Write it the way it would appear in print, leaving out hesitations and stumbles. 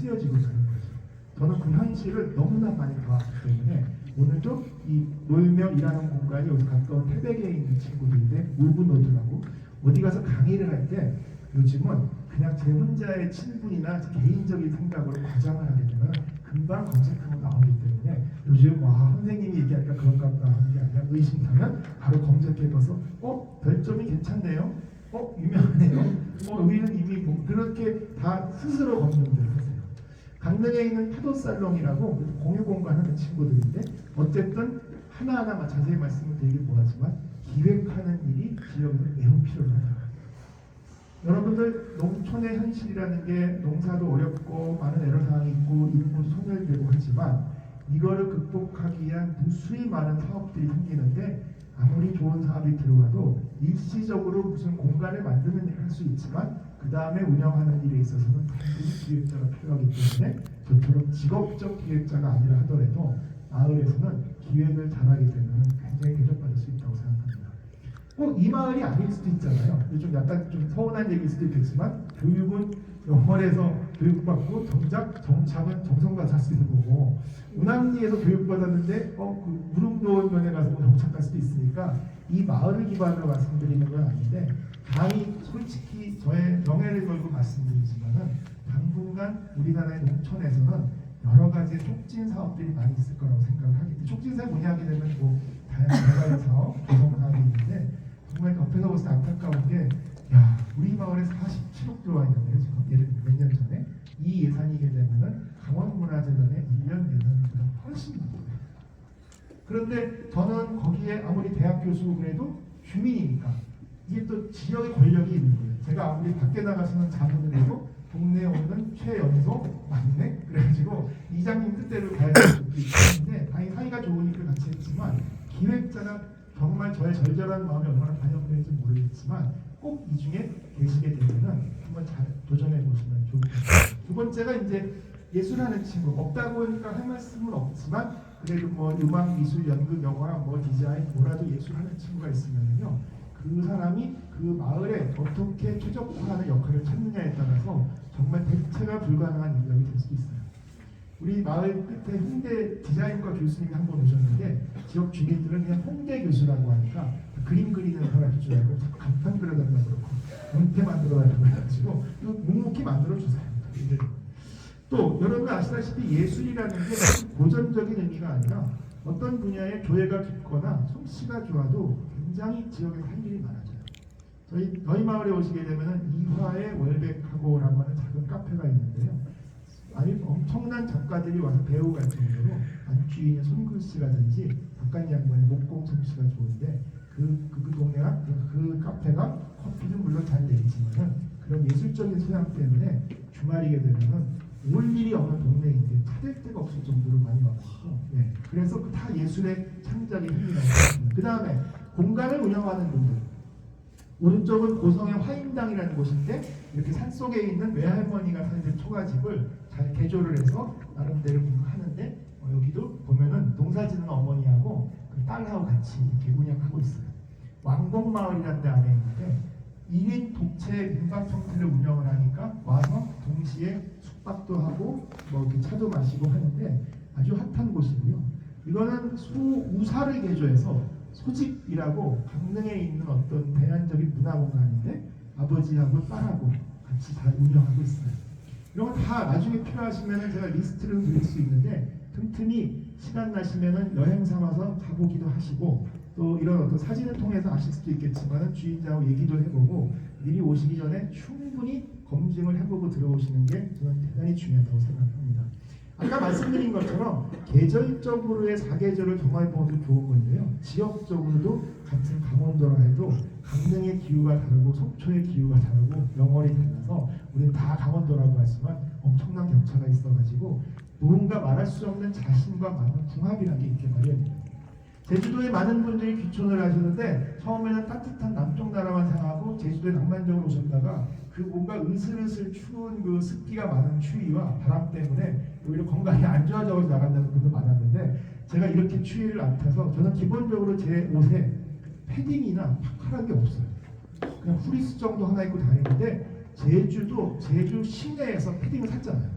쓰여지고 있는 거죠. 저는 그 현실을 너무나 많이 봐왔기 때문에 오늘도 이 놀며 일하는 공간이 여기 가까운 태백에 있는 친구들인데 울분노드라고 어디 가서 강의를 할 때 요즘은 그냥 제 혼자의 친분이나 개인적인 생각으로 과장을 하게 되면 금방 검색하고 나오기 때문에 요즘 와 선생님이 얘기하니까 그런가 보다 하는 게 아니라 의심하면 바로 검색해봐서 별점이 괜찮네요, 유명하네요, 여기는 이미 뭐 그렇게 다 스스로 검증을 하세요. 강릉에 있는 파도살롱이라고 공유 공간하는 친구들인데 어쨌든 하나하나 자세히 말씀을 드리기 뭐하지만 기획하는 일이 지역에서 매우 필요하다. 여러분들 농촌의 현실이라는 게 농사도 어렵고 많은 애로사항이 있고 인구 소멸되고 하지만 이거를 극복하기 위한 무수히 많은 사업들이 생기는데 아무리 좋은 사업이 들어와도 일시적으로 무슨 공간을 만드는 일을 할 수 있지만 그 다음에 운영하는 일에 있어서는 반드시 기획자가 필요하기 때문에 저처럼 직업적 기획자가 아니라 하더라도 마을에서는 기획을 잘하게 되면 굉장히 대접받을 수 있다고 생각합니다. 꼭 이 마을이 아닐 수도 있잖아요. 좀 약간 좀 서운한 얘기일 수도 있겠지만 교육은 영월에서 교육받고 정착은 정성가서 할 수 있는 거고 운항리에서 교육받았는데 그 무릉도원면에 가서 정착할 수도 있으니까 이 마을을 기반으로 말씀드리는 건 아닌데 감히 솔직히 저의 명예를 걸고 말씀드리지만은 당분간 우리나라의 농촌에서는 여러 가지 촉진 사업들이 많이 있을 거라고 생각을 하기 때문에 촉진 사업이 뭐냐 하게 되면 뭐 다양한 개발 사업, 조성 사업이 있는데 정말 옆에서 봤을 때 안타까운 게 우리 마을에 47억 들어와 있는데요. 지금 예를 몇 년 전에 이 예산이게 되면은 강원문화재단의 1년 예산보다 훨씬 많거든요. 그런데 저는 거기에 아무리 대학 교수고 그래도 주민이니까 이게 또 지역의 권력이 있는 거예요. 제가 아무리 밖에 나가서는 자문을 해도 동네에 오는 최연소 막내 그래가지고 이장님 뜻대로 가야 되는 것도 있는데 다행히 사이가 좋으니까 같이 했지만 기획자가 정말 저의 절절한 마음이 얼마나 반영되는지 모르겠지만 꼭 이 중에 계시게 되면은 한번 잘 도전해 보시면 좋을 것 같아요. 두 번째가 이제 예술하는 친구 없다고 하니까 할 말씀은 없지만 그래도 뭐 음악, 미술, 연극, 영화, 뭐 디자인 뭐라도 예술하는 친구가 있으면요 그 사람이 그 마을에 어떻게 최적화하는 역할을 찾느냐에 따라서 정말 대체가 불가능한 인력이 될 수 있어요. 우리 마을 끝에 홍대 디자인과 교수님이 한 번 오셨는데 지역 주민들은 그냥 홍대 교수라고 하니까 그림 그리는 사람인 줄 알고 간판 그려달라고 그러고 문태 만들어달라고 해가지고 묵묵히 만들어주세요. 또 여러분 아시다시피 예술이라는 게 고전적인 의미가 아니라 어떤 분야의 조예가 깊거나 솜씨가 좋아도 굉장히 지역에서 할 일이 많아져요. 저희 마을에 오시게 되면은 이화의 월백하고라고 하는 작은 카페가 있는데요. 아니 엄청난 작가들이 와서 배우갈 정도로 안주인의 손글씨라든지 바깥 양반의 목공 솜씨가 좋은데 그 동네가 그 카페가 커피는 물론 잘 내리지만은 그런 예술적인 소양 때문에 주말이게 되면은 올 일이 없는 동네인데 찾을 데가 없을 정도로 많이 와가지고 그래서 다 예술의 창작의 힘이라고 합니다. 그 다음에 공간을 운영하는 분들 오른쪽은 고성의 화인당이라는 곳인데 이렇게 산속에 있는 외할머니가 사는 초가집을 잘 개조를 해서 나름대로 하는데 여기도 보면은 농사짓는 어머니하고 그 딸하고 같이 이렇게 운영하고 있어요. 왕곡마을이라는 데 안에 있는데 1인 독채 민박 형태를 운영을 하니까 와서 동시에 숙박도 하고 뭐 이렇게 차도 마시고 하는데 아주 핫한 곳이고요. 이거는 우사를 개조해서 소집이라고 강릉에 있는 어떤 대안적인 문화공간인데 아버지하고 딸하고 같이 잘 운영하고 있어요. 이런 거 다 나중에 필요하시면 제가 리스트를 드릴 수 있는데 틈틈이 시간 나시면은 여행 삼아서 가보기도 하시고 또 이런 어떤 사진을 통해서 아실 수도 있겠지만 주인장하고 얘기도 해보고 미리 오시기 전에 충분히 검증을 해보고 들어오시는 게 저는 대단히 중요하다고 생각합니다. 아까 말씀드린 것처럼 계절적으로의 사계절을 경험해보는 게 좋은 건데요. 지역적으로도 같은 강원도라 해도 강릉의 기후가 다르고 속초의 기후가 다르고 영월이 달라서 우리는 다 강원도라고 하지만 엄청난 격차가 있어가지고 누군가 말할 수 없는 자신과 맞는 궁합이라는 게 있게 마련입니다. 제주도에 많은 분들이 귀촌을 하시는데 처음에는 따뜻한 남쪽 나라만 생각하고 제주도에 낭만적으로 오셨다가 그 뭔가 으슬으슬 추운 그 습기가 많은 추위와 바람 때문에 오히려 건강이 안 좋아져서 나간다는 분도 많았는데 제가 이렇게 추위를 안 타서 저는 기본적으로 제 옷에 패딩이나 파카란 게 없어요. 그냥 후리스 정도 하나 입고 다니는데 제주 시내에서 패딩을 샀잖아요.